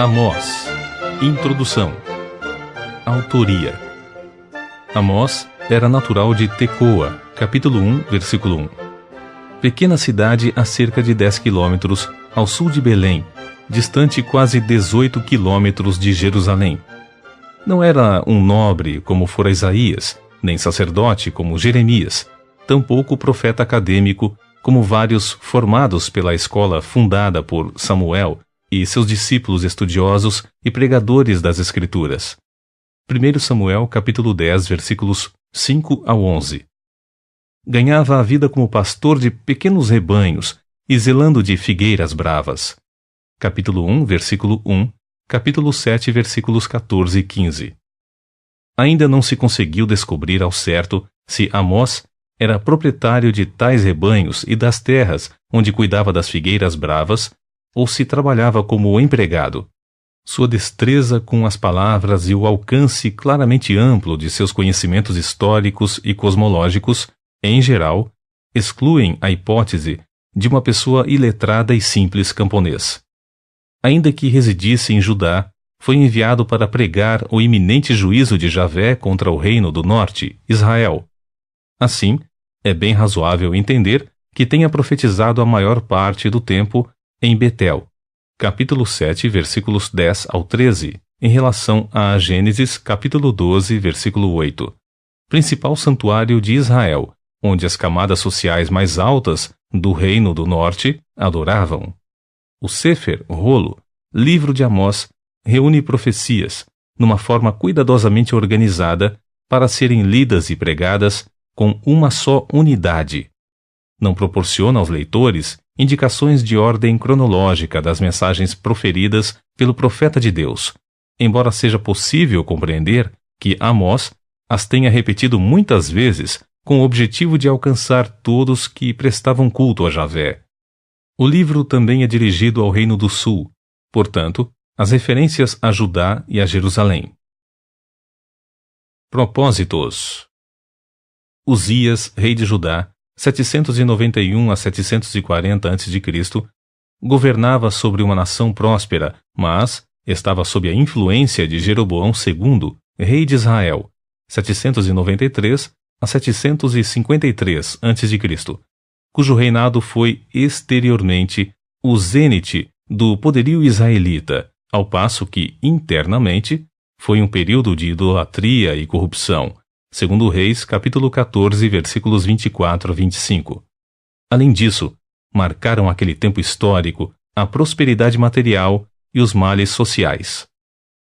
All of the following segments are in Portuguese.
Amós. Introdução. Autoria. Amós era natural de Tecoa, capítulo 1, versículo 1. Pequena cidade a cerca de 10 quilômetros ao sul de Belém, distante quase 18 quilômetros de Jerusalém. Não era um nobre como fora Isaías, nem sacerdote como Jeremias, tampouco profeta acadêmico como vários formados pela escola fundada por Samuel e seus discípulos estudiosos e pregadores das Escrituras. 1 Samuel capítulo 10, versículos 5 ao 11. Ganhava a vida como pastor de pequenos rebanhos e zelando de figueiras bravas. Capítulo 1, versículo 1, capítulo 7, versículos 14 e 15. Ainda não se conseguiu descobrir ao certo se Amós era proprietário de tais rebanhos e das terras onde cuidava das figueiras bravas, ou se trabalhava como empregado. Sua destreza com as palavras e o alcance claramente amplo de seus conhecimentos históricos e cosmológicos, em geral, excluem a hipótese de uma pessoa iletrada e simples camponês. Ainda que residisse em Judá, foi enviado para pregar o iminente juízo de Javé contra o reino do norte, Israel. Assim, é bem razoável entender que tenha profetizado a maior parte do tempo em Betel, capítulo 7, versículos 10 ao 13, em relação a Gênesis, capítulo 12, versículo 8, principal santuário de Israel, onde as camadas sociais mais altas do reino do norte adoravam. O Sefer, rolo, livro de Amós, reúne profecias, numa forma cuidadosamente organizada, para serem lidas e pregadas com uma só unidade. Não proporciona aos leitores indicações de ordem cronológica das mensagens proferidas pelo profeta de Deus, embora seja possível compreender que Amós as tenha repetido muitas vezes com o objetivo de alcançar todos que prestavam culto a Javé. O livro também é dirigido ao Reino do Sul, portanto, as referências a Judá e a Jerusalém. Propósitos. Uzias, rei de Judá, 791 a 740 a.C., governava sobre uma nação próspera, mas estava sob a influência de Jeroboão II, rei de Israel, 793 a 753 a.C., cujo reinado foi exteriormente o zênite do poderio israelita, ao passo que, internamente, foi um período de idolatria e corrupção, segundo Reis, capítulo 14, versículos 24 a 25. Além disso, marcaram aquele tempo histórico a prosperidade material e os males sociais.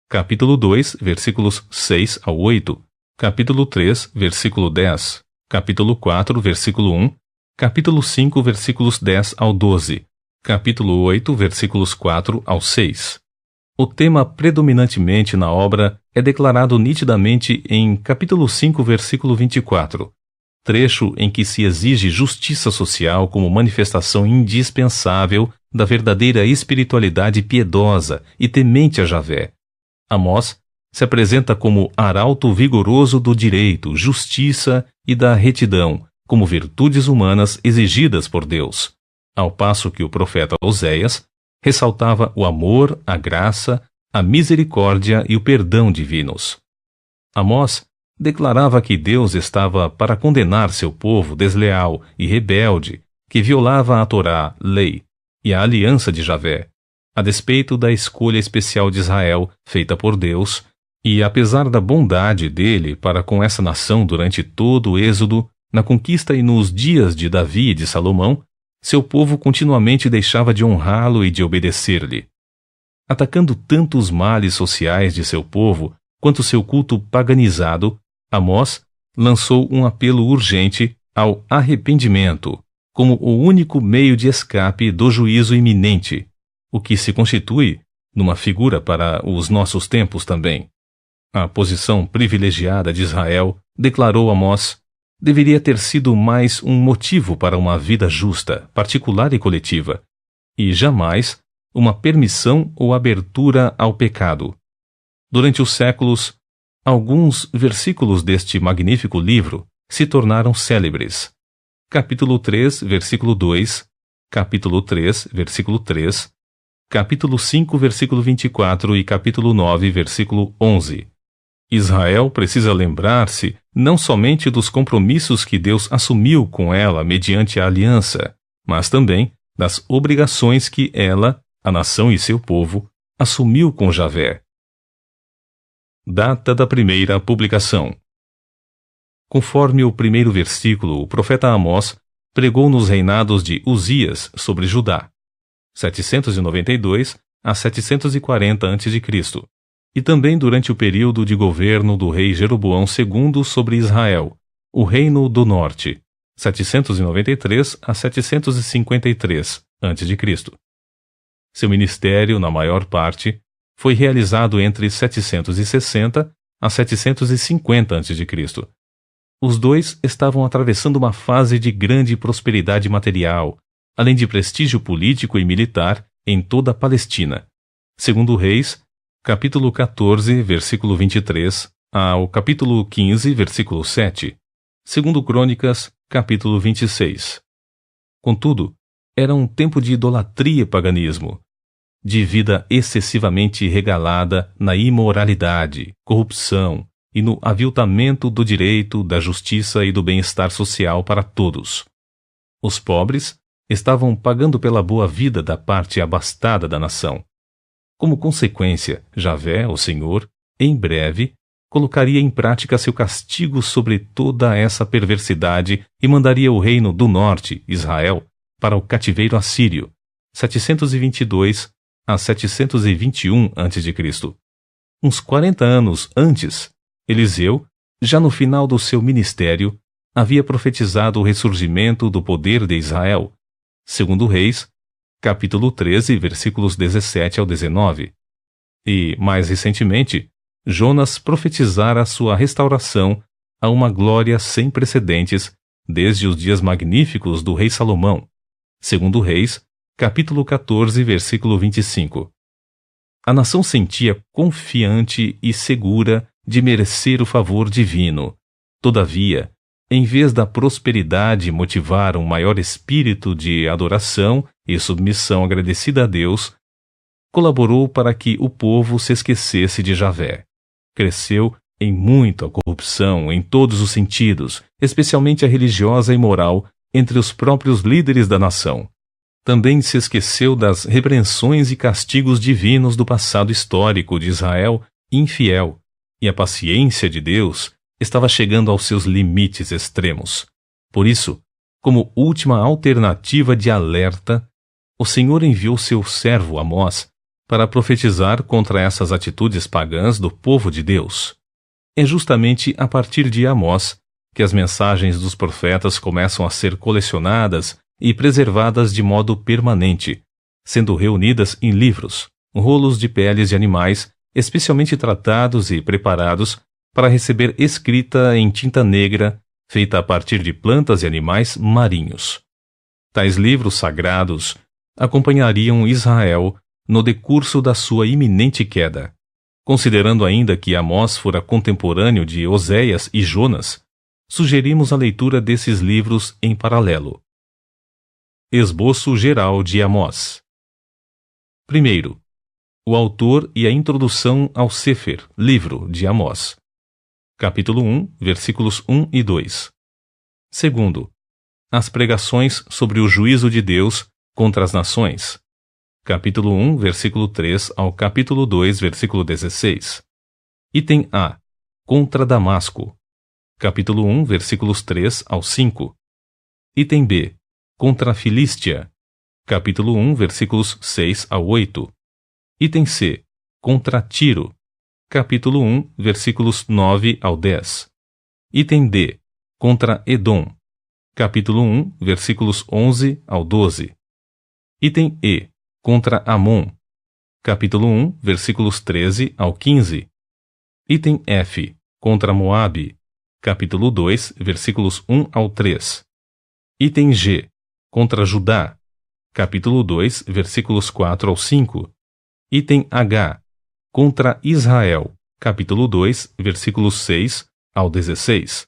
Capítulo 2, versículos 6 ao 8, capítulo 3, versículo 10, capítulo 4, versículo 1, capítulo 5, versículos 10 ao 12, capítulo 8, versículos 4 ao 6. O tema predominantemente na obra é declarado nitidamente em capítulo 5, versículo 24, trecho em que se exige justiça social como manifestação indispensável da verdadeira espiritualidade piedosa e temente a Javé. Amós se apresenta como arauto vigoroso do direito, justiça e da retidão, como virtudes humanas exigidas por Deus, ao passo que o profeta Oséias ressaltava o amor, a graça, a misericórdia e o perdão divinos. Amós declarava que Deus estava para condenar seu povo desleal e rebelde, que violava a Torá, lei, e a aliança de Javé, a despeito da escolha especial de Israel feita por Deus, e apesar da bondade dele para com essa nação durante todo o êxodo, na conquista e nos dias de Davi e de Salomão, seu povo continuamente deixava de honrá-lo e de obedecer-lhe. Atacando tanto os males sociais de seu povo quanto seu culto paganizado, Amós lançou um apelo urgente ao arrependimento como o único meio de escape do juízo iminente, o que se constitui numa figura para os nossos tempos também. A posição privilegiada de Israel, declarou Amós, deveria ter sido mais um motivo para uma vida justa, particular e coletiva, e jamais uma permissão ou abertura ao pecado. Durante os séculos, alguns versículos deste magnífico livro se tornaram célebres. Capítulo 3, versículo 2, capítulo 3, versículo 3, capítulo 5, versículo 24 e capítulo 9, versículo 11. Israel precisa lembrar-se não somente dos compromissos que Deus assumiu com ela mediante a aliança, mas também das obrigações que ela, a nação e seu povo, assumiu com Javé. Data da primeira publicação. Conforme o primeiro versículo, o profeta Amós pregou nos reinados de Uzias sobre Judá, 792 a 740 a.C., e também durante o período de governo do rei Jeroboão II sobre Israel, o Reino do Norte, 793 a 753 a.C. Seu ministério, na maior parte, foi realizado entre 760 a 750 a.C. Os dois estavam atravessando uma fase de grande prosperidade material, além de prestígio político e militar em toda a Palestina. Segundo Reis, capítulo 14, versículo 23, ao capítulo 15, versículo 7. Segundo Crônicas, capítulo 26. Contudo, era um tempo de idolatria e paganismo, de vida excessivamente regalada na imoralidade, corrupção e no aviltamento do direito, da justiça e do bem-estar social para todos. Os pobres estavam pagando pela boa vida da parte abastada da nação. Como consequência, Javé, o Senhor, em breve, colocaria em prática seu castigo sobre toda essa perversidade e mandaria o reino do norte, Israel, para o cativeiro assírio, 722 a 721 a.C. Uns 40 anos antes, Eliseu, já no final do seu ministério, havia profetizado o ressurgimento do poder de Israel, segundo Reis, capítulo 13, versículos 17 ao 19. E, mais recentemente, Jonas profetizara sua restauração a uma glória sem precedentes desde os dias magníficos do rei Salomão, segundo Reis, capítulo 14, versículo 25. A nação sentia confiante e segura de merecer o favor divino. Todavia, em vez da prosperidade motivar um maior espírito de adoração e submissão agradecida a Deus, colaborou para que o povo se esquecesse de Javé. Cresceu em muito a corrupção em todos os sentidos, especialmente a religiosa e moral, entre os próprios líderes da nação. Também se esqueceu das repreensões e castigos divinos do passado histórico de Israel infiel, e a paciência de Deus estava chegando aos seus limites extremos. Por isso, como última alternativa de alerta, o Senhor enviou seu servo Amós para profetizar contra essas atitudes pagãs do povo de Deus. É justamente a partir de Amós que as mensagens dos profetas começam a ser colecionadas e preservadas de modo permanente, sendo reunidas em livros, rolos de peles de animais, especialmente tratados e preparados para receber escrita em tinta negra, feita a partir de plantas e animais marinhos. Tais livros sagrados acompanhariam Israel no decurso da sua iminente queda. Considerando ainda que Amós fora contemporâneo de Oséias e Jonas, sugerimos a leitura desses livros em paralelo. Esboço geral de Amós. Primeiro, o autor e a introdução ao Sefer, livro de Amós. Capítulo 1, versículos 1 e 2. Segundo, as pregações sobre o juízo de Deus contra as nações. Capítulo 1, versículo 3 ao capítulo 2, versículo 16. Item A. Contra Damasco. Capítulo 1, versículos 3 ao 5. Item B. Contra a Filístia. Capítulo 1, versículos 6 ao 8. Item C. Contra Tiro. Capítulo 1, versículos 9 ao 10. Item D. Contra Edom. Capítulo 1, versículos 11 ao 12. Item E. Contra Amon. Capítulo 1, versículos 13 ao 15. Item F. Contra Moabe. Capítulo 2, versículos 1 ao 3. Item G. Contra Judá. Capítulo 2, versículos 4 ao 5. Item H. Contra Israel. Capítulo 2, versículos 6 ao 16.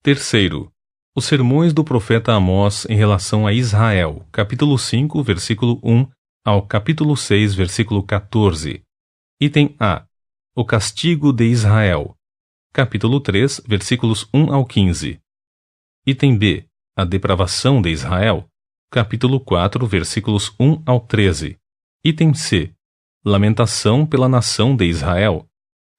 Terceiro, os sermões do profeta Amós em relação a Israel. Capítulo 5, versículo 1 ao capítulo 6, versículo 14. Item A. O castigo de Israel. Capítulo 3, versículos 1 ao 15. Item B. A depravação de Israel. Capítulo 4, versículos 1 ao 13. Item C. Lamentação pela nação de Israel.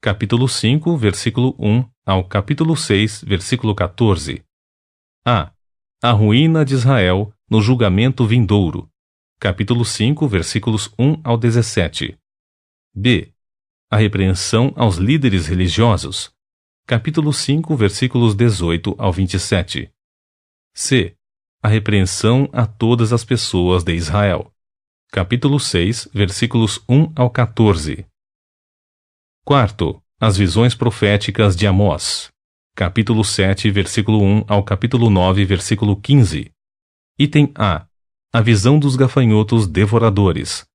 Capítulo 5, versículo 1 ao capítulo 6, versículo 14. A. A ruína de Israel no julgamento vindouro. Capítulo 5, versículos 1 ao 17. B. A repreensão aos líderes religiosos. Capítulo 5, versículos 18 ao 27. C. A repreensão a todas as pessoas de Israel. Capítulo 6, versículos 1 ao 14. Quarto, as visões proféticas de Amós. Capítulo 7, versículo 1 ao capítulo 9, versículo 15. Item A. A visão dos gafanhotos devoradores.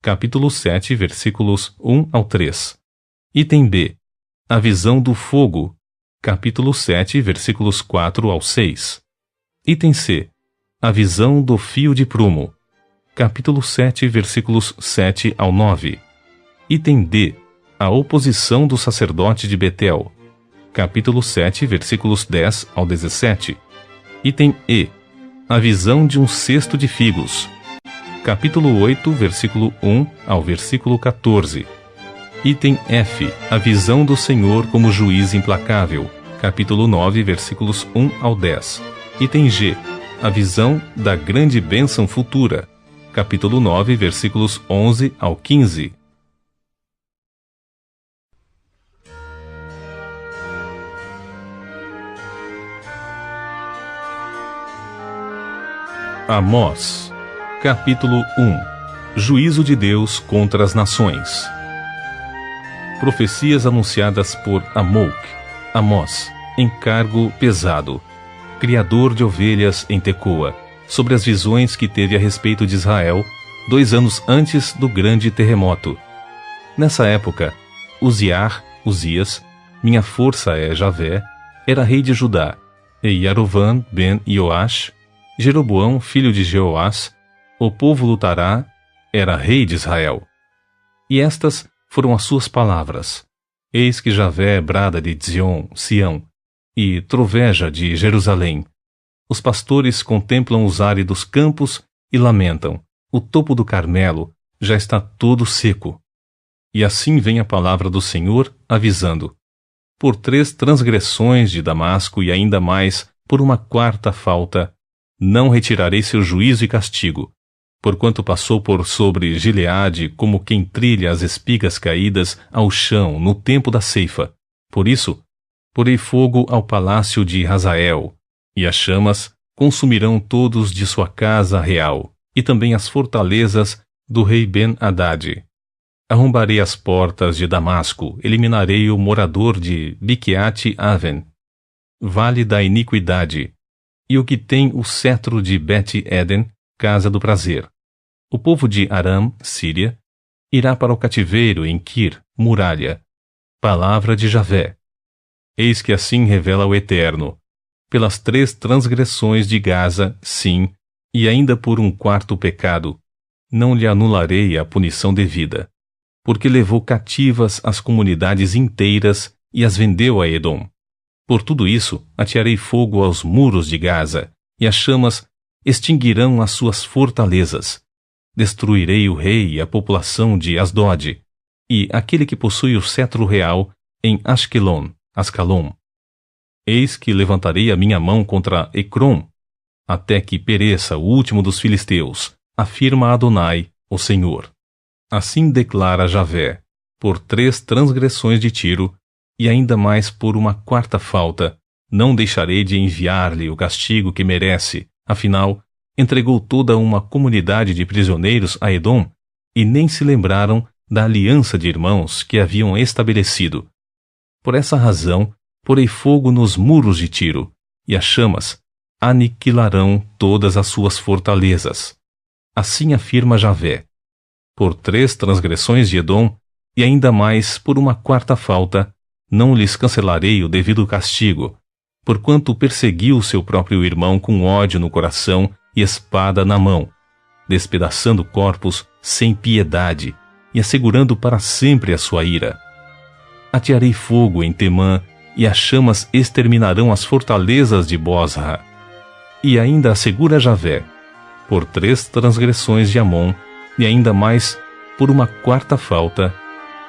Capítulo 7, versículos 1 ao 3. Item B. A visão do fogo. Capítulo 7, versículos 4 ao 6. Item C. A visão do fio de prumo. Capítulo 7, versículos 7 ao 9. Item D. A oposição do sacerdote de Betel. Capítulo 7, versículos 10 ao 17. Item E. A visão de um cesto de figos. Capítulo 8, versículo 1 ao versículo 14. Item F. A visão do Senhor como juiz implacável. Capítulo 9, versículos 1 ao 10. Item G. A visão da grande bênção futura. Capítulo 9, versículos 11 ao 15. Amós. Capítulo 1. Juízo de Deus contra as nações. Profecias anunciadas por Amós, encargo pesado, criador de ovelhas em Tecoa, sobre as visões que teve a respeito de Israel 2 anos antes do grande terremoto. Nessa época, Uzias, minha força é Javé, era rei de Judá, e Yarovam ben Ioash, Jeroboão, filho de Jeoás, o povo lutará, era rei de Israel. E estas foram as suas palavras. Eis que Javé brada de Sião, e troveja de Jerusalém. Os pastores contemplam os áridos campos e lamentam. O topo do Carmelo já está todo seco. E assim vem a palavra do Senhor avisando. Por 3 transgressões de Damasco e ainda mais por uma 4ª falta, não retirarei seu juízo e castigo, porquanto passou por sobre Gileade como quem trilha as espigas caídas ao chão no tempo da ceifa. Por isso, porei fogo ao palácio de Hazael, e as chamas consumirão todos de sua casa real, e também as fortalezas do rei Ben-Hadad. Arrombarei as portas de Damasco, eliminarei o morador de Biquiate-Aven, vale da iniquidade, e o que tem o cetro de Bet-Eden, casa do prazer. O povo de Aram, Síria, irá para o cativeiro em Kir, muralha. Palavra de Javé. Eis que assim revela o Eterno. Pelas 3 transgressões de Gaza, sim, e ainda por um 4º pecado, não lhe anularei a punição devida, porque levou cativas as comunidades inteiras e as vendeu a Edom. Por tudo isso, atearei fogo aos muros de Gaza, e as chamas extinguirão as suas fortalezas. Destruirei o rei e a população de Asdod, e aquele que possui o cetro real em Ascalon. Eis que levantarei a minha mão contra Ecrom, até que pereça o último dos filisteus, afirma Adonai, o Senhor. Assim declara Javé, por 3 transgressões de Tiro, e ainda mais por uma 4ª falta, não deixarei de enviar-lhe o castigo que merece, afinal, entregou toda uma comunidade de prisioneiros a Edom, e nem se lembraram da aliança de irmãos que haviam estabelecido. Por essa razão, porei fogo nos muros de Tiro, e as chamas aniquilarão todas as suas fortalezas. Assim afirma Javé. Por 3 transgressões de Edom, e ainda mais por uma 4ª falta, não lhes cancelarei o devido castigo, porquanto perseguiu seu próprio irmão com ódio no coração e espada na mão. despedaçando corpos sem piedade e assegurando para sempre a sua ira. Atearei fogo em Temã, e as chamas exterminarão as fortalezas de Bosra. E ainda assegura Javé, por 3 transgressões de Amon, e ainda mais por uma 4ª falta,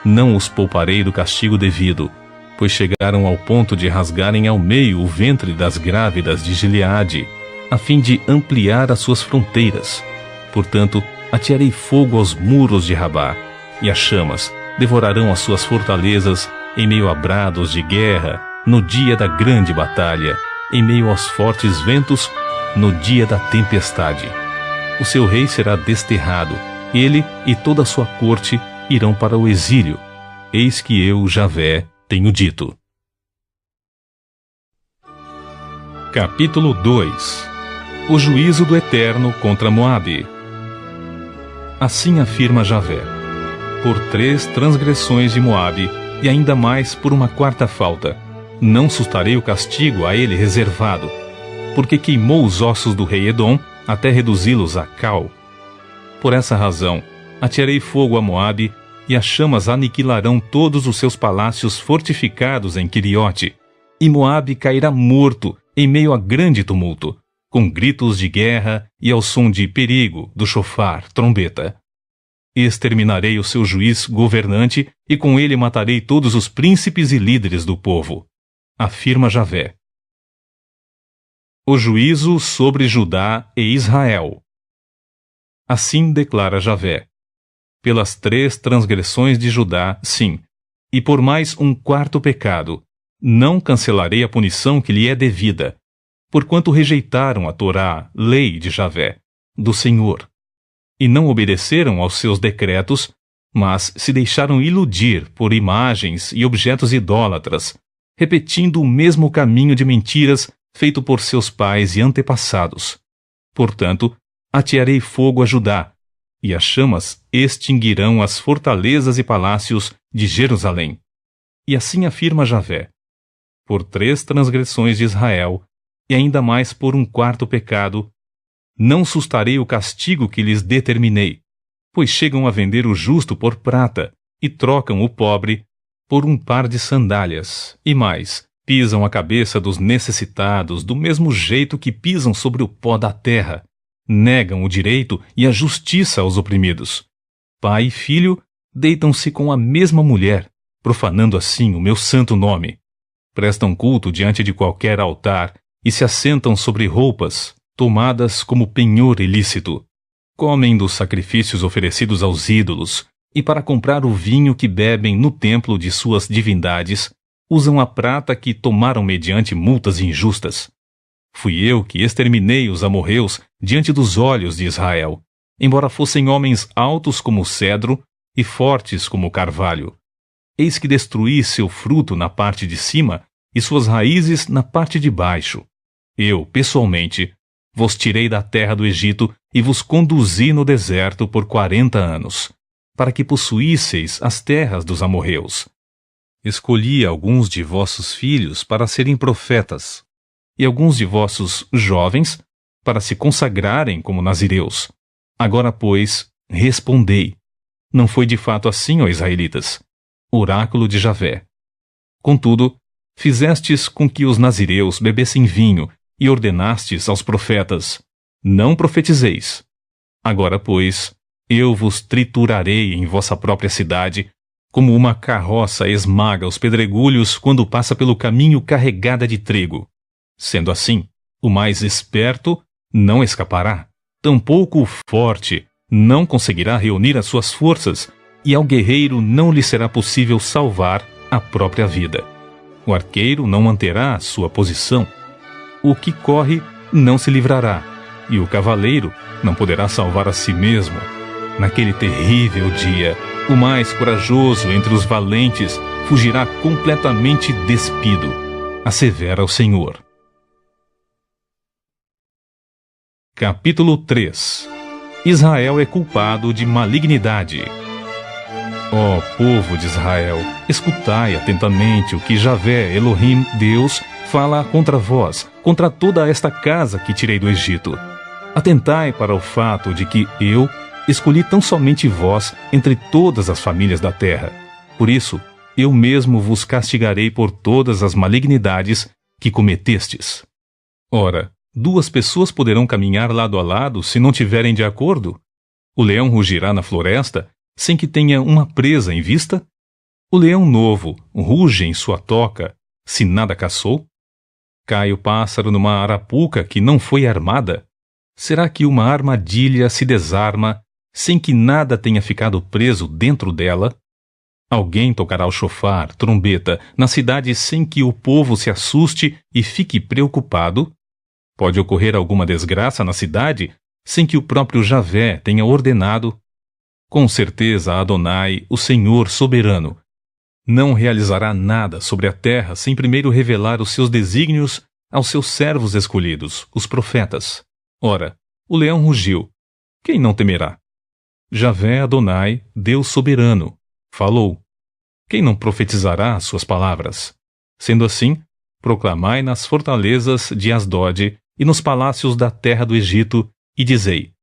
não os pouparei do castigo devido, pois chegaram ao ponto de rasgarem ao meio o ventre das grávidas de Gileade, a fim de ampliar as suas fronteiras. Portanto, atearei fogo aos muros de Rabá, e as chamas devorarão as suas fortalezas em meio a brados de guerra, no dia da grande batalha, em meio aos fortes ventos, no dia da tempestade. O seu rei será desterrado, ele e toda a sua corte irão para o exílio. Eis que eu, Javé, tenho dito. Capítulo 2. O juízo do Eterno contra Moabe. Assim afirma Javé: por 3 transgressões de Moabe, e ainda mais por uma 4ª falta, não sustarei o castigo a ele reservado, porque queimou os ossos do rei Edom até reduzi-los a cal. Por essa razão, atearei fogo a Moabe, e as chamas aniquilarão todos os seus palácios fortificados em Queriote, e Moabe cairá morto em meio a grande tumulto, com gritos de guerra e ao som de perigo do chofar, trombeta. Exterminarei o seu juiz governante, e com ele matarei todos os príncipes e líderes do povo, afirma Javé. O juízo sobre Judá e Israel. Assim declara Javé: pelas 3 transgressões de Judá, sim, e por mais um 4º pecado, não cancelarei a punição que lhe é devida, porquanto rejeitaram a Torá, lei de Javé, do Senhor, e não obedeceram aos seus decretos, mas se deixaram iludir por imagens e objetos idólatras, repetindo o mesmo caminho de mentiras feito por seus pais e antepassados. Portanto, atearei fogo a Judá, e as chamas extinguirão as fortalezas e palácios de Jerusalém. E assim afirma Javé: por 3 transgressões de Israel, e ainda mais por um 4º pecado, não sustarei o castigo que lhes determinei, pois chegam a vender o justo por prata, e trocam o pobre por um par de sandálias, e mais, pisam a cabeça dos necessitados do mesmo jeito que pisam sobre o pó da terra, negam o direito e a justiça aos oprimidos. Pai e filho deitam-se com a mesma mulher, profanando assim o meu santo nome. Prestam culto diante de qualquer altar e se assentam sobre roupas, tomadas como penhor ilícito. Comem dos sacrifícios oferecidos aos ídolos, e para comprar o vinho que bebem no templo de suas divindades, usam a prata que tomaram mediante multas injustas. Fui eu que exterminei os amorreus diante dos olhos de Israel, embora fossem homens altos como o cedro e fortes como o carvalho. Eis que destruí seu fruto na parte de cima e suas raízes na parte de baixo. Eu, pessoalmente, vos tirei da terra do Egito e vos conduzi no deserto por 40 anos, para que possuísseis as terras dos amorreus. Escolhi alguns de vossos filhos para serem profetas, e alguns de vossos jovens para se consagrarem como nazireus. Agora, pois, respondei: não foi de fato assim, ó israelitas? Oráculo de Javé. Contudo, fizestes com que os nazireus bebessem vinho e ordenastes aos profetas: não profetizeis. Agora, pois, eu vos triturarei em vossa própria cidade, como uma carroça esmaga os pedregulhos quando passa pelo caminho carregada de trigo. Sendo assim, o mais esperto não escapará, tampouco o forte não conseguirá reunir as suas forças, e ao guerreiro não lhe será possível salvar a própria vida. O arqueiro não manterá sua posição. O que corre não se livrará, e o cavaleiro não poderá salvar a si mesmo. Naquele terrível dia, o mais corajoso entre os valentes fugirá completamente despido, assevera o Senhor. Capítulo 3. Israel é culpado de malignidade. Ó povo de Israel, escutai atentamente o que Javé, Elohim, Deus, fala contra vós, contra toda esta casa que tirei do Egito. Atentai para o fato de que eu escolhi tão somente vós entre todas as famílias da terra. Por isso, eu mesmo vos castigarei por todas as malignidades que cometestes. Ora, duas pessoas poderão caminhar lado a lado se não tiverem de acordo? O leão rugirá na floresta sem que tenha uma presa em vista? O leão novo ruge em sua toca se nada caçou? Cai o pássaro numa arapuca que não foi armada? Será que uma armadilha se desarma sem que nada tenha ficado preso dentro dela? Alguém tocará o chofar, trombeta, na cidade sem que o povo se assuste e fique preocupado? Pode ocorrer alguma desgraça na cidade sem que o próprio Javé tenha ordenado? Com certeza Adonai, o Senhor soberano, não realizará nada sobre a terra sem primeiro revelar os seus desígnios aos seus servos escolhidos, os profetas. Ora, o leão rugiu. Quem não temerá? Javé Adonai, Deus soberano, falou. Quem não profetizará as suas palavras? Sendo assim, proclamai nas fortalezas de Asdod e nos palácios da terra do Egito, e dizei: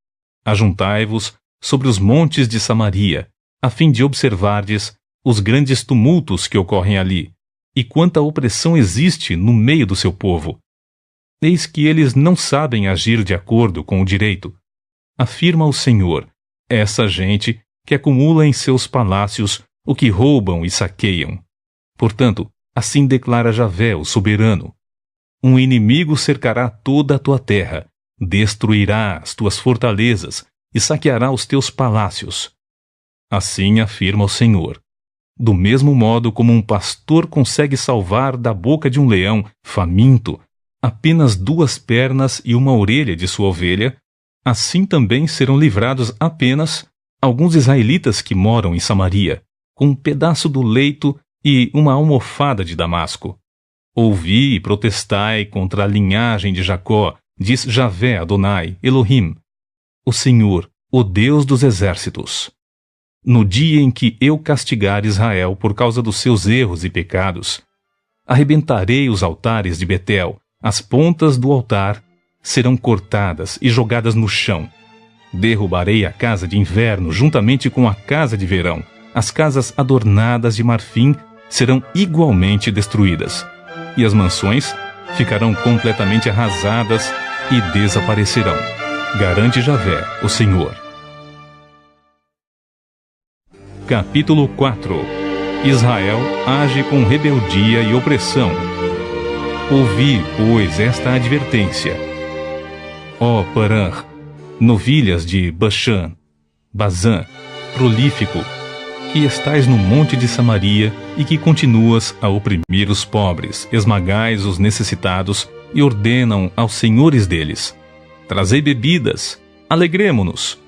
ajuntai-vos sobre os montes de Samaria, a fim de observardes os grandes tumultos que ocorrem ali, e quanta opressão existe no meio do seu povo. Eis que eles não sabem agir de acordo com o direito. Afirma o Senhor, essa gente que acumula em seus palácios o que roubam e saqueiam. Portanto, assim declara Javé, o soberano: um inimigo cercará toda a tua terra, destruirá as tuas fortalezas e saqueará os teus palácios. Assim afirma o Senhor. Do mesmo modo como um pastor consegue salvar da boca de um leão faminto apenas 2 pernas e uma orelha de sua ovelha, assim também serão livrados apenas alguns israelitas que moram em Samaria, com um pedaço do leito e uma almofada de Damasco. Ouvi e protestai contra a linhagem de Jacó, diz Javé Adonai, Elohim, o Senhor, o Deus dos exércitos. No dia em que eu castigar Israel por causa dos seus erros e pecados, arrebentarei os altares de Betel, as pontas do altar serão cortadas e jogadas no chão. Derrubarei a casa de inverno juntamente com a casa de verão. As casas adornadas de marfim serão igualmente destruídas, e as mansões ficarão completamente arrasadas e desaparecerão. Garante Javé, o Senhor. Capítulo 4. Israel age com rebeldia e opressão. Ouvi, pois, esta advertência. Ó Parã, novilhas de Baxã, Bazã, prolífico, que estais no monte de Samaria e que continuas a oprimir os pobres, esmagais os necessitados e ordenam aos senhores deles: trazei bebidas, alegremo-nos.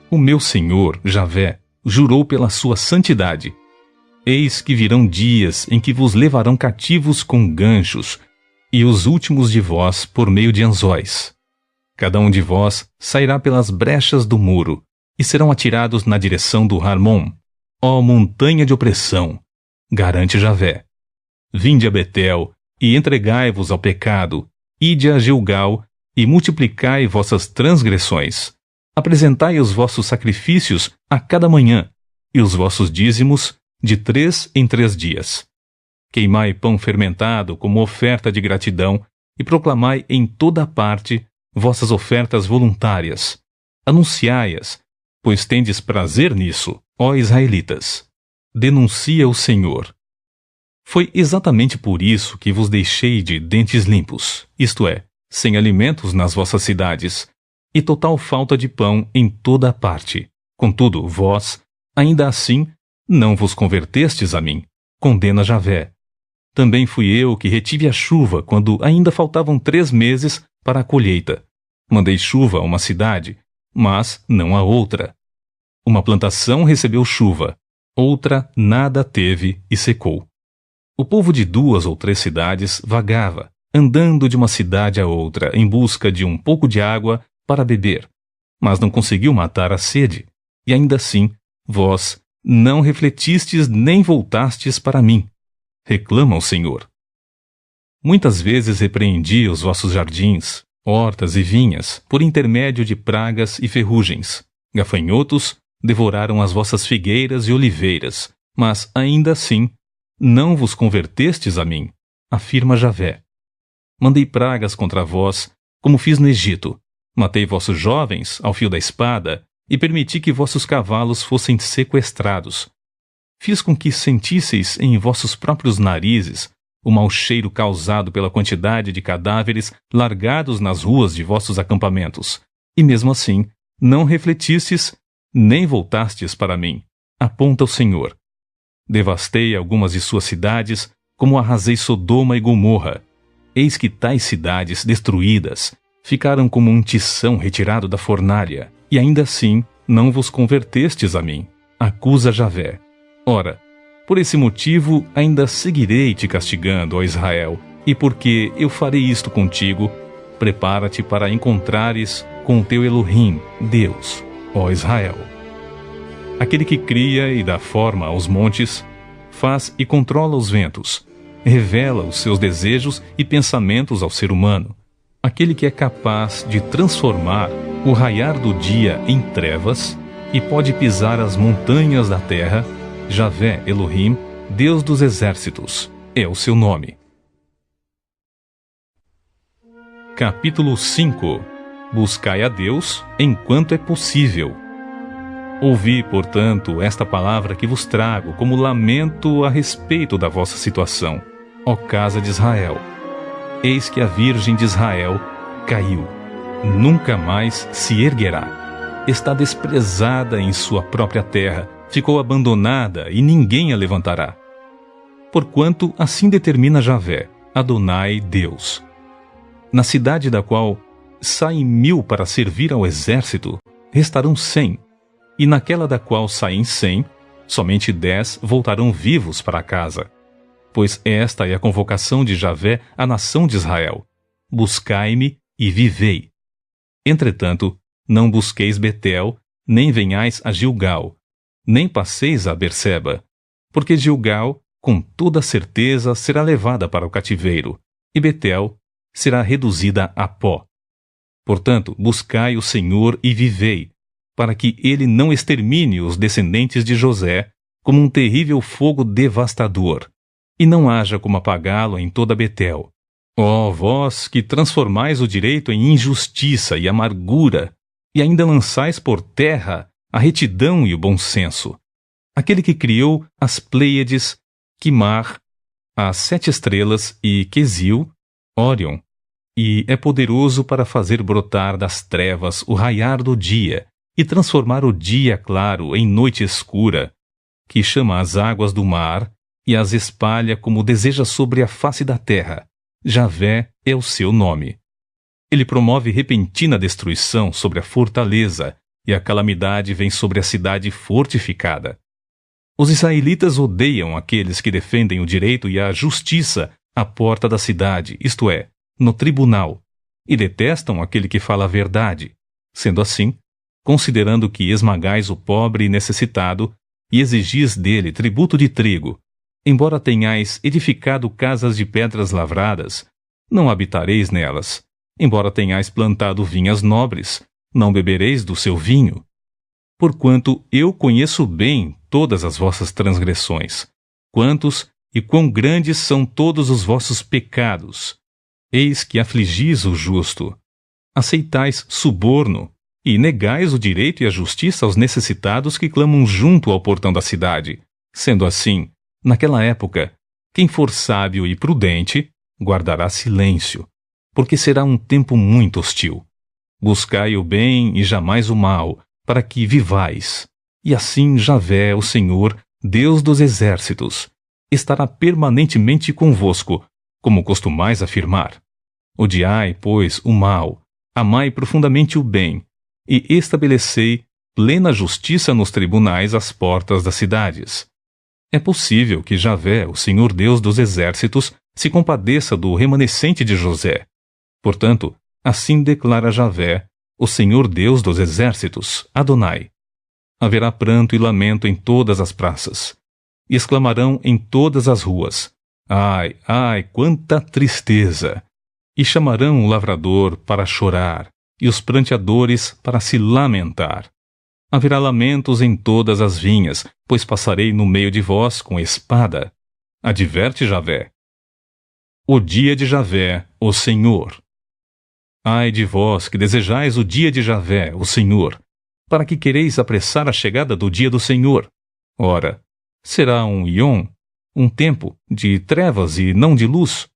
O meu Senhor, Javé, jurou pela sua santidade. Eis que virão dias em que vos levarão cativos com ganchos, e os últimos de vós por meio de anzóis. Cada um de vós sairá pelas brechas do muro, e serão atirados na direção do Harmon, ó montanha de opressão, garante Javé. Vinde a Betel, e entregai-vos ao pecado, ide a Gilgal, e multiplicai vossas transgressões. Apresentai os vossos sacrifícios a cada manhã, e os vossos dízimos de 3 em 3 dias. Queimai pão fermentado como oferta de gratidão, e proclamai em toda a parte vossas ofertas voluntárias. Anunciai-as, pois tendes prazer nisso, ó israelitas. Denuncia o Senhor. Foi exatamente por isso que vos deixei de dentes limpos, isto é, sem alimentos nas vossas cidades, e total falta de pão em toda a parte. Contudo, vós, ainda assim, não vos convertestes a mim, condena Javé. Também fui eu que retive a chuva quando ainda faltavam 3 meses para a colheita. Mandei chuva a uma cidade, mas não a outra. Uma plantação recebeu chuva, outra nada teve e secou. O povo de 2 ou 3 cidades vagava, andando de uma cidade a outra em busca de um pouco de água para beber, mas não conseguiu matar a sede, e ainda assim, vós não refletistes nem voltastes para mim, reclama o Senhor. Muitas vezes repreendi os vossos jardins, hortas e vinhas, por intermédio de pragas e ferrugens. Gafanhotos devoraram as vossas figueiras e oliveiras, mas ainda assim não vos convertestes a mim, afirma Javé. Mandei pragas contra vós, como fiz no Egito. Matei vossos jovens ao fio da espada e permiti que vossos cavalos fossem sequestrados. Fiz com que sentisseis em vossos próprios narizes o mau cheiro causado pela quantidade de cadáveres largados nas ruas de vossos acampamentos. E mesmo assim, não refletistes, nem voltastes para mim, aponta o Senhor. Devastei algumas de suas cidades, como arrasei Sodoma e Gomorra. Eis que tais cidades destruídas ficaram como um tição retirado da fornalha, e ainda assim não vos convertestes a mim, acusa Javé. Ora, por esse motivo ainda seguirei te castigando, ó Israel, e porque eu farei isto contigo, prepara-te para encontrares com o teu Elohim, Deus, ó Israel. Aquele que cria e dá forma aos montes, faz e controla os ventos, revela os seus desejos e pensamentos ao ser humano. Aquele que é capaz de transformar o raiar do dia em trevas e pode pisar as montanhas da terra, Javé Elohim, Deus dos exércitos, é o seu nome. Capítulo 5. Buscai a Deus enquanto é possível. Ouvi, portanto, esta palavra que vos trago como lamento a respeito da vossa situação, ó casa de Israel. Eis que a Virgem de Israel caiu, nunca mais se erguerá. Está desprezada em sua própria terra, ficou abandonada e ninguém a levantará. Porquanto assim determina Javé, Adonai Deus. Na cidade da qual saem 1000 para servir ao exército, restarão 100, e naquela da qual saem 100, somente 10 voltarão vivos para casa. Pois esta é a convocação de Javé à nação de Israel. Buscai-me e vivei. Entretanto, não busqueis Betel, nem venhais a Gilgal, nem passeis a Berseba, porque Gilgal, com toda certeza, será levada para o cativeiro, e Betel será reduzida a pó. Portanto, buscai o Senhor e vivei, para que ele não extermine os descendentes de José como um terrível fogo devastador, e não haja como apagá-lo em toda Betel. Ó vós que transformais o direito em injustiça e amargura, e ainda lançais por terra a retidão e o bom senso. Aquele que criou as Pleiades, Quimar, as 7 estrelas e Quesil, Órion, e é poderoso para fazer brotar das trevas o raiar do dia e transformar o dia claro em noite escura, que chama as águas do mar e as espalha como deseja sobre a face da terra. Javé é o seu nome. Ele promove repentina destruição sobre a fortaleza, e a calamidade vem sobre a cidade fortificada. Os israelitas odeiam aqueles que defendem o direito e a justiça à porta da cidade, isto é, no tribunal, e detestam aquele que fala a verdade. Sendo assim, considerando que esmagais o pobre e necessitado, e exigis dele tributo de trigo, embora tenhais edificado casas de pedras lavradas, não habitareis nelas. Embora tenhais plantado vinhas nobres, não bebereis do seu vinho. Porquanto eu conheço bem todas as vossas transgressões, quantos e quão grandes são todos os vossos pecados. Eis que afligis o justo, aceitais suborno, e negais o direito e a justiça aos necessitados que clamam junto ao portão da cidade. Sendo assim, naquela época, quem for sábio e prudente, guardará silêncio, porque será um tempo muito hostil. Buscai o bem e jamais o mal, para que vivais. E assim Javé, o Senhor, Deus dos exércitos, estará permanentemente convosco, como costumais afirmar. Odiai, pois, o mal, amai profundamente o bem, e estabelecei plena justiça nos tribunais às portas das cidades. É possível que Javé, o Senhor Deus dos exércitos, se compadeça do remanescente de José. Portanto, assim declara Javé, o Senhor Deus dos exércitos, Adonai. Haverá pranto e lamento em todas as praças, e exclamarão em todas as ruas: ai, ai, quanta tristeza! E chamarão o lavrador para chorar, e os pranteadores para se lamentar. Haverá lamentos em todas as vinhas, pois passarei no meio de vós com espada. Adverte Javé. O dia de Javé, o Senhor. Ai de vós que desejais o dia de Javé, o Senhor, para que quereis apressar a chegada do dia do Senhor. Ora, será um Iom, um tempo de trevas e não de luz.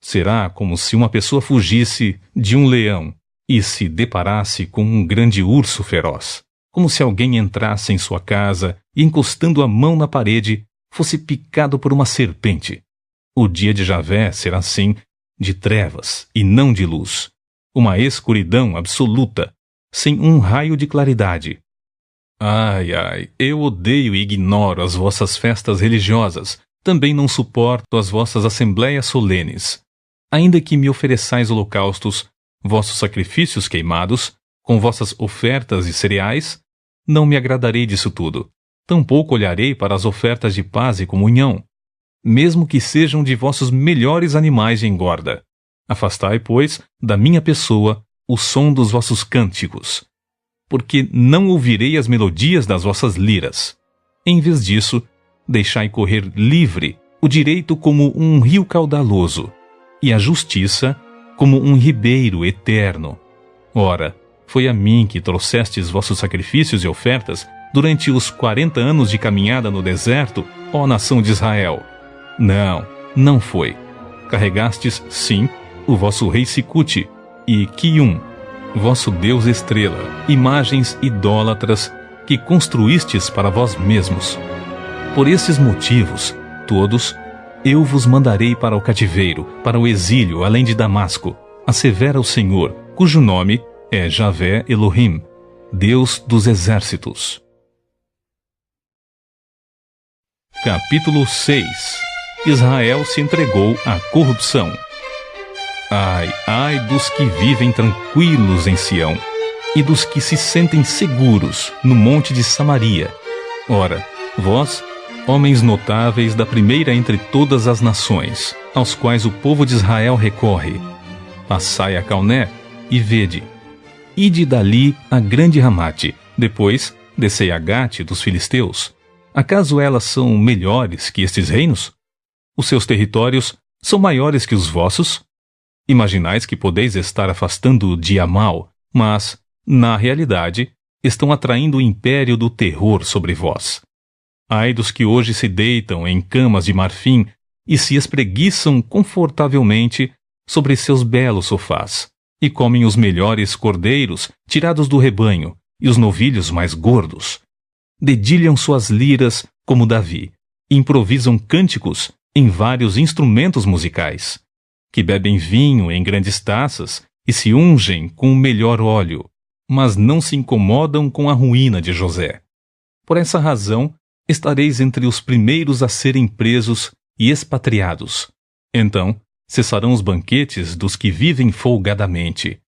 Será como se uma pessoa fugisse de um leão e se deparasse com um grande urso feroz. Como se alguém entrasse em sua casa e, encostando a mão na parede, fosse picado por uma serpente. O dia de Javé será assim, de trevas e não de luz. Uma escuridão absoluta, sem um raio de claridade. Ai, ai, eu odeio e ignoro as vossas festas religiosas. Também não suporto as vossas assembléias solenes. Ainda que me ofereçais holocaustos, vossos sacrifícios queimados, com vossas ofertas e cereais, não me agradarei disso tudo. Tampouco olharei para as ofertas de paz e comunhão, mesmo que sejam de vossos melhores animais de engorda. Afastai, pois, da minha pessoa o som dos vossos cânticos, porque não ouvirei as melodias das vossas liras. Em vez disso, deixai correr livre o direito como um rio caudaloso, e a justiça como um ribeiro eterno. Ora, foi a mim que trouxestes vossos sacrifícios e ofertas durante os 40 anos de caminhada no deserto, ó nação de Israel. Não, não foi. Carregastes, sim, o vosso rei Sicute e Quium, vosso deus estrela, imagens idólatras que construístes para vós mesmos. Por esses motivos, todos, eu vos mandarei para o cativeiro, para o exílio além de Damasco, assevera o Senhor, cujo nome é Javé Elohim, Deus dos exércitos. Capítulo 6. Israel se entregou à corrupção. Ai, ai dos que vivem tranquilos em Sião, e dos que se sentem seguros no monte de Samaria. Ora, vós, homens notáveis da primeira entre todas as nações, aos quais o povo de Israel recorre, passai a Calné e vede. Ide dali a grande Ramate, depois descei a Gate dos filisteus. Acaso elas são melhores que estes reinos? Os seus territórios são maiores que os vossos? Imaginais que podeis estar afastando o dia mau, mas, na realidade, estão atraindo o império do terror sobre vós. Ai dos que hoje se deitam em camas de marfim e se espreguiçam confortavelmente sobre seus belos sofás, e comem os melhores cordeiros tirados do rebanho e os novilhos mais gordos. Dedilham suas liras como Davi, e improvisam cânticos em vários instrumentos musicais, que bebem vinho em grandes taças e se ungem com o melhor óleo, mas não se incomodam com a ruína de José. Por essa razão, estareis entre os primeiros a serem presos e expatriados. Então, cessarão os banquetes dos que vivem folgadamente.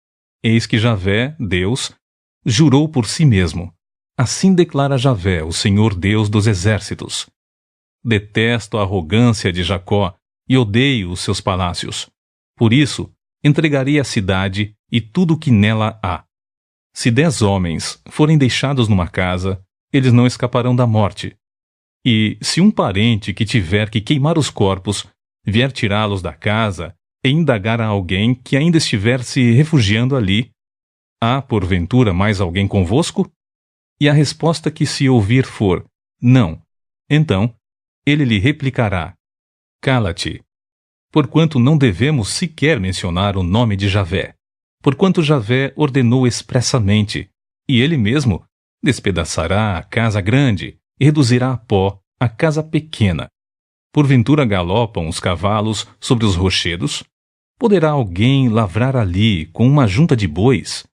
Eis que Javé, Deus, jurou por si mesmo. Assim declara Javé, o Senhor Deus dos exércitos. Detesto a arrogância de Jacó e odeio os seus palácios. Por isso, entregarei a cidade e tudo o que nela há. Se 10 homens forem deixados numa casa, eles não escaparão da morte. E se um parente que tiver que queimar os corpos vier tirá-los da casa e indagar a alguém que ainda estiver se refugiando ali, há porventura mais alguém convosco? E a resposta que se ouvir for, não, então ele lhe replicará, cala-te, porquanto não devemos sequer mencionar o nome de Javé, porquanto Javé ordenou expressamente, e ele mesmo despedaçará a casa grande e reduzirá a pó a casa pequena. Porventura galopam os cavalos sobre os rochedos? Poderá alguém lavrar ali com uma junta de bois?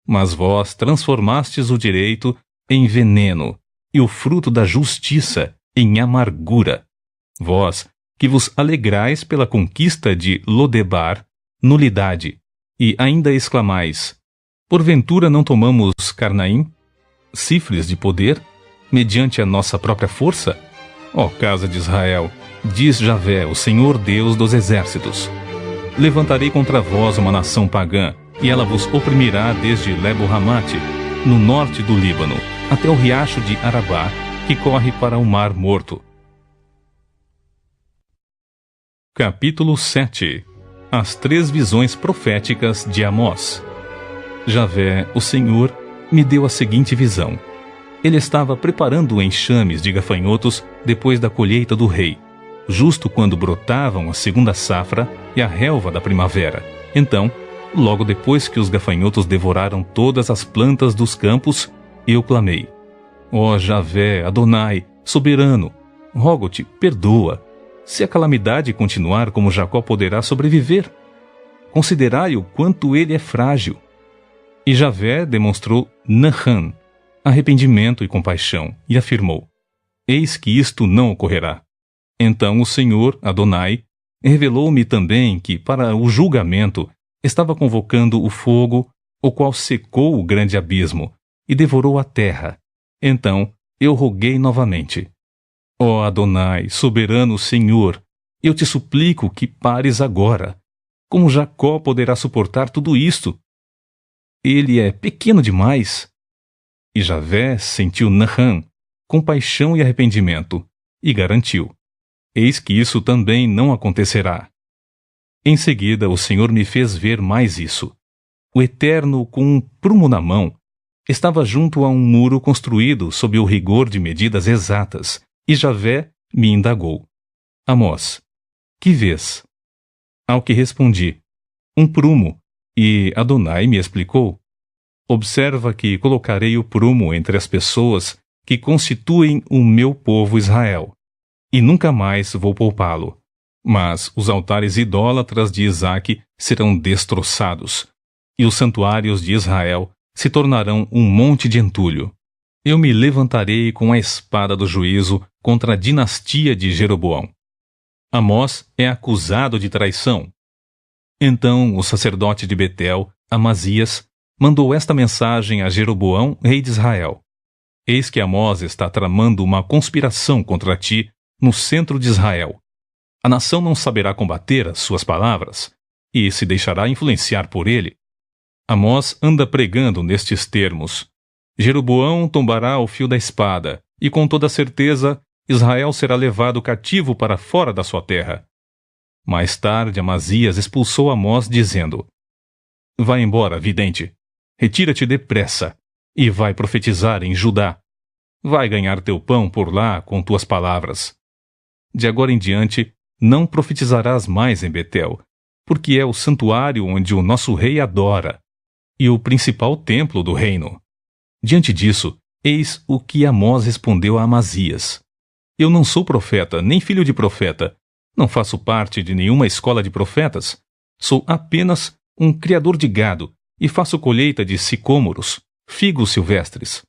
Mas vós transformastes o direito em veneno e o fruto da justiça em amargura. Vós, que vos alegrais pela conquista de Lodebar, nulidade, e ainda exclamais, porventura não tomamos Carnaim, cifres de poder, mediante a nossa própria força? Ó casa de Israel, diz Javé, o Senhor Deus dos exércitos, levantarei contra vós uma nação pagã, e ela vos oprimirá desde Lebo-Hamate, no norte do Líbano, até o riacho de Arabá, que corre para o Mar Morto. Capítulo 7. As 3 visões proféticas de Amós. Javé, o Senhor, me deu a seguinte visão. Ele estava preparando enxames de gafanhotos depois da colheita do rei, justo quando brotavam a segunda safra e a relva da primavera. Então, logo depois que os gafanhotos devoraram todas as plantas dos campos, eu clamei: ó Javé, Adonai, soberano, rogo-te, perdoa. Se a calamidade continuar, como Jacó poderá sobreviver? Considerai o quanto ele é frágil. E Javé demonstrou Nahan, arrependimento e compaixão, e afirmou: eis que isto não ocorrerá. Então o Senhor, Adonai, revelou-me também que, para o julgamento, estava convocando o fogo, o qual secou o grande abismo e devorou a terra. Então eu roguei novamente: ó Adonai, soberano Senhor, eu te suplico que pares agora. Como Jacó poderá suportar tudo isto? Ele é pequeno demais. E Javé sentiu Nahan, compaixão e arrependimento, e garantiu: eis que isso também não acontecerá. Em seguida, o Senhor me fez ver mais isso. O Eterno, com um prumo na mão, estava junto a um muro construído sob o rigor de medidas exatas, e Javé me indagou: Amós, que vês? Ao que respondi: um prumo, e Adonai me explicou: observa que colocarei o prumo entre as pessoas que constituem o meu povo Israel, e nunca mais vou poupá-lo. Mas os altares idólatras de Isaque serão destroçados, e os santuários de Israel se tornarão um monte de entulho. Eu me levantarei com a espada do juízo contra a dinastia de Jeroboão. Amós é acusado de traição. Então o sacerdote de Betel, Amazias, mandou esta mensagem a Jeroboão, rei de Israel: eis que Amós está tramando uma conspiração contra ti no centro de Israel. A nação não saberá combater as suas palavras, e se deixará influenciar por ele. Amós anda pregando nestes termos: Jeroboão tombará ao fio da espada, e com toda certeza Israel será levado cativo para fora da sua terra. Mais tarde Amazias expulsou Amós, dizendo: vai embora, vidente, retira-te depressa, e vai profetizar em Judá. Vai ganhar teu pão por lá com tuas palavras. De agora em diante, não profetizarás mais em Betel, porque é o santuário onde o nosso rei adora, e o principal templo do reino. Diante disso, eis o que Amós respondeu a Amazias: eu não sou profeta, nem filho de profeta, não faço parte de nenhuma escola de profetas, sou apenas um criador de gado, e faço colheita de sicômoros, figos silvestres.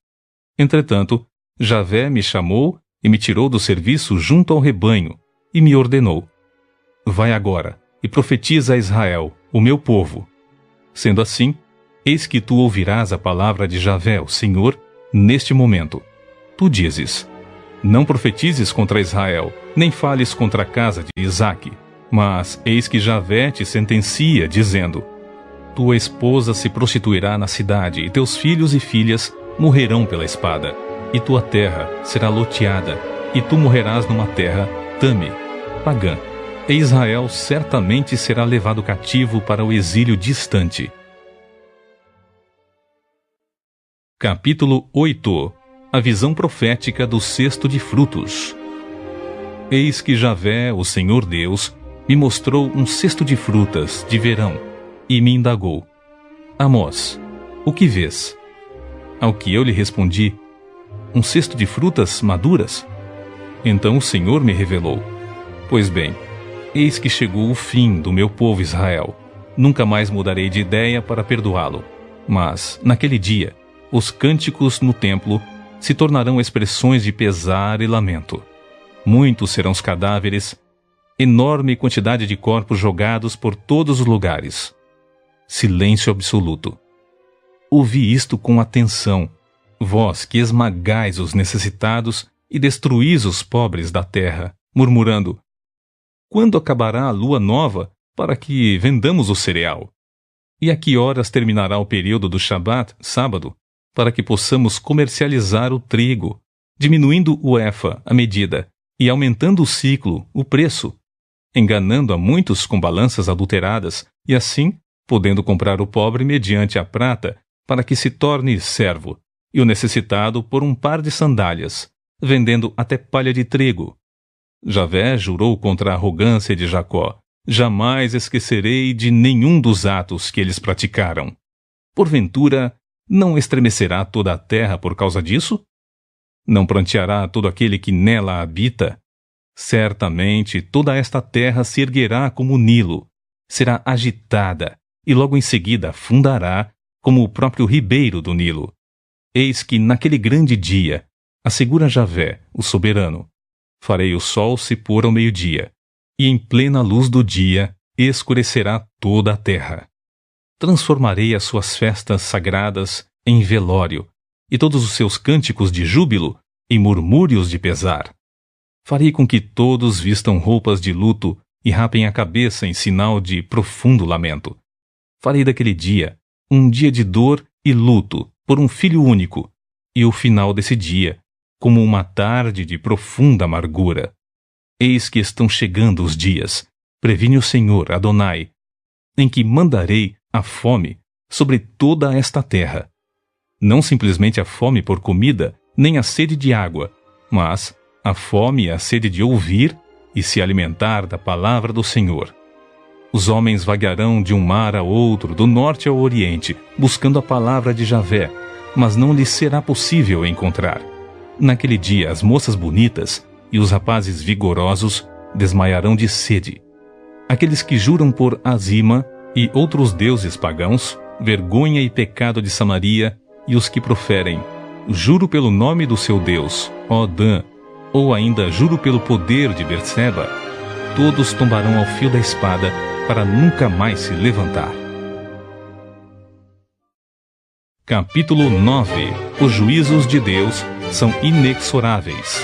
Entretanto, Javé me chamou e me tirou do serviço junto ao rebanho, e me ordenou: vai agora e profetiza a Israel, o meu povo. Sendo assim, eis que tu ouvirás a palavra de Javé, o Senhor, neste momento. Tu dizes: não profetizes contra Israel, nem fales contra a casa de Isaque. Mas eis que Javé te sentencia, dizendo: tua esposa se prostituirá na cidade, e teus filhos e filhas morrerão pela espada, e tua terra será loteada, e tu morrerás numa terra tame, pagã, e Israel certamente será levado cativo para o exílio distante. Capítulo 8. A visão profética do cesto de frutos. Eis que Javé, o Senhor Deus, me mostrou um cesto de frutas de verão, e me indagou: Amós, o que vês? Ao que eu lhe respondi: um cesto de frutas maduras. Então o Senhor me revelou: pois bem, eis que chegou o fim do meu povo Israel. Nunca mais mudarei de ideia para perdoá-lo. Mas, naquele dia, os cânticos no templo se tornarão expressões de pesar e lamento. Muitos serão os cadáveres, enorme quantidade de corpos jogados por todos os lugares. Silêncio absoluto. Ouvi isto com atenção, vós que esmagais os necessitados e destruís os pobres da terra, murmurando: quando acabará a lua nova para que vendamos o cereal? E a que horas terminará o período do Shabat, sábado, para que possamos comercializar o trigo, diminuindo o efa, a medida, e aumentando o ciclo, o preço, enganando a muitos com balanças adulteradas, e assim, podendo comprar o pobre mediante a prata, para que se torne servo, e o necessitado por um par de sandálias, vendendo até palha de trigo. Javé jurou contra a arrogância de Jacó: jamais esquecerei de nenhum dos atos que eles praticaram. Porventura, não estremecerá toda a terra por causa disso? Não pranteará todo aquele que nela habita? Certamente toda esta terra se erguerá como o Nilo, será agitada, e logo em seguida afundará como o próprio ribeiro do Nilo. Eis que naquele grande dia, assegura Javé, o soberano, farei o sol se pôr ao meio-dia, e em plena luz do dia escurecerá toda a terra. Transformarei as suas festas sagradas em velório, e todos os seus cânticos de júbilo em murmúrios de pesar. Farei com que todos vistam roupas de luto e rapem a cabeça em sinal de profundo lamento. Farei daquele dia um dia de dor e luto por um filho único, e o final desse dia como uma tarde de profunda amargura. Eis que estão chegando os dias, previne o Senhor, Adonai, em que mandarei a fome sobre toda esta terra. Não simplesmente a fome por comida, nem a sede de água, mas a fome e a sede de ouvir e se alimentar da palavra do Senhor. Os homens vaguearão de um mar a outro, do norte ao oriente, buscando a palavra de Javé, mas não lhes será possível encontrar. Naquele dia as moças bonitas e os rapazes vigorosos desmaiarão de sede. Aqueles que juram por Azima e outros deuses pagãos, vergonha e pecado de Samaria, e os que proferem: juro pelo nome do seu Deus, ó Dan, ou ainda juro pelo poder de Berseba, todos tombarão ao fio da espada para nunca mais se levantar. Capítulo 9. Os juízos de Deus são inexoráveis.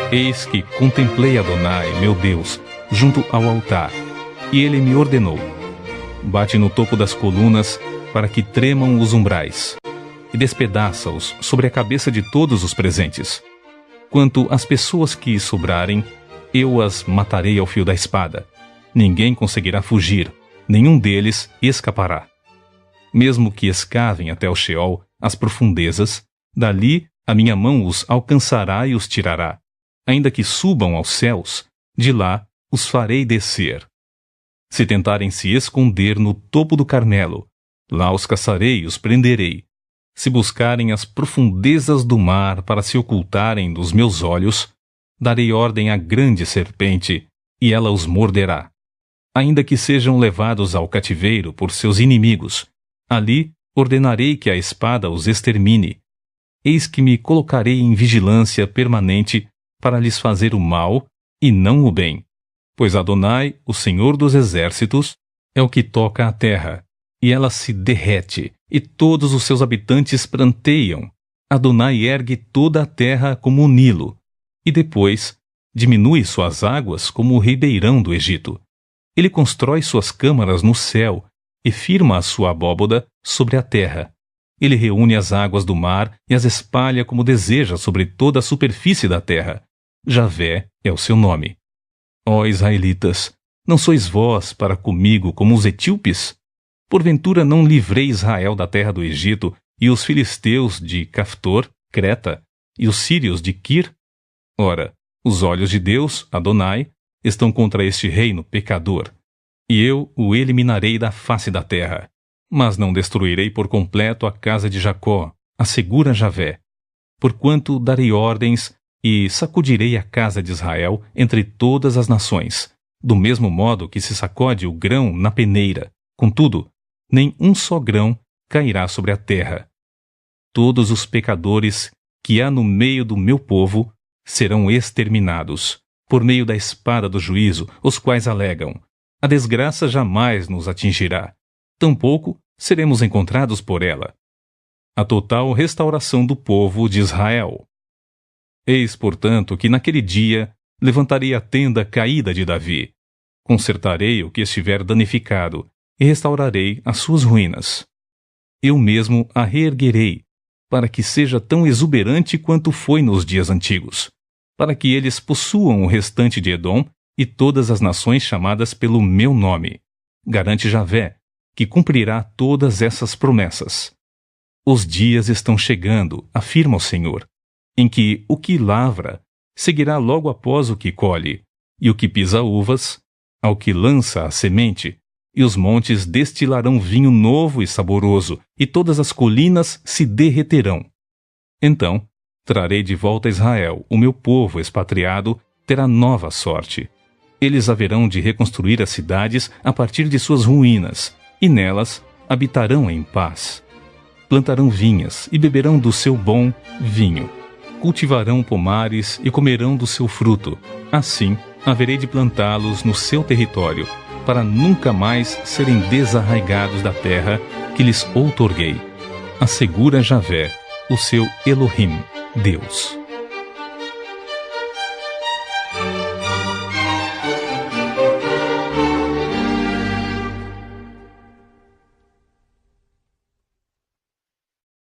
Eis que contemplei Adonai, meu Deus, junto ao altar, e ele me ordenou: bate no topo das colunas para que tremam os umbrais, e despedaça-os sobre a cabeça de todos os presentes. Quanto às pessoas que sobrarem, eu as matarei ao fio da espada. Ninguém conseguirá fugir, nenhum deles escapará. Mesmo que escavem até o Sheol, as profundezas, dali a minha mão os alcançará e os tirará. Ainda que subam aos céus, de lá os farei descer. Se tentarem se esconder no topo do Carmelo, lá os caçarei e os prenderei. Se buscarem as profundezas do mar para se ocultarem dos meus olhos, darei ordem à grande serpente, e ela os morderá. Ainda que sejam levados ao cativeiro por seus inimigos, ali ordenarei que a espada os extermine. Eis que me colocarei em vigilância permanente para lhes fazer o mal e não o bem. Pois Adonai, o Senhor dos exércitos, é o que toca a terra, e ela se derrete, e todos os seus habitantes pranteiam. Adonai ergue toda a terra como o Nilo, e depois diminui suas águas como o ribeirão do Egito. Ele constrói suas câmaras no céu e firma a sua abóboda sobre a terra. Ele reúne as águas do mar e as espalha como deseja sobre toda a superfície da terra. Javé é o seu nome. Ó israelitas, não sois vós para comigo como os etíopes? Porventura não livrei Israel da terra do Egito e os filisteus de Caftor, Creta, e os sírios de Quir? Ora, os olhos de Deus, Adonai, estão contra este reino pecador, e eu o eliminarei da face da terra. Mas não destruirei por completo a casa de Jacó, assegura Javé, porquanto darei ordens e sacudirei a casa de Israel entre todas as nações, do mesmo modo que se sacode o grão na peneira. Contudo, nem um só grão cairá sobre a terra. Todos os pecadores que há no meio do meu povo serão exterminados, por meio da espada do juízo, os quais alegam: a desgraça jamais nos atingirá, tampouco seremos encontrados por ela. A total restauração do povo de Israel. Eis, portanto, que naquele dia levantarei a tenda caída de Davi. Consertarei o que estiver danificado e restaurarei as suas ruínas. Eu mesmo a reerguerei, para que seja tão exuberante quanto foi nos dias antigos, para que eles possuam o restante de Edom e todas as nações chamadas pelo meu nome. Garante Javé, que cumprirá todas essas promessas. Os dias estão chegando, afirma o Senhor, em que o que lavra seguirá logo após o que colhe, e o que pisa uvas, ao que lança a semente, e os montes destilarão vinho novo e saboroso, e todas as colinas se derreterão. Então, trarei de volta a Israel, o meu povo expatriado terá nova sorte. Eles haverão de reconstruir as cidades a partir de suas ruínas, e nelas habitarão em paz. Plantarão vinhas e beberão do seu bom vinho. Cultivarão pomares e comerão do seu fruto. Assim, haverei de plantá-los no seu território, para nunca mais serem desarraigados da terra que lhes outorguei. Assegura Javé, o seu Elohim, Deus.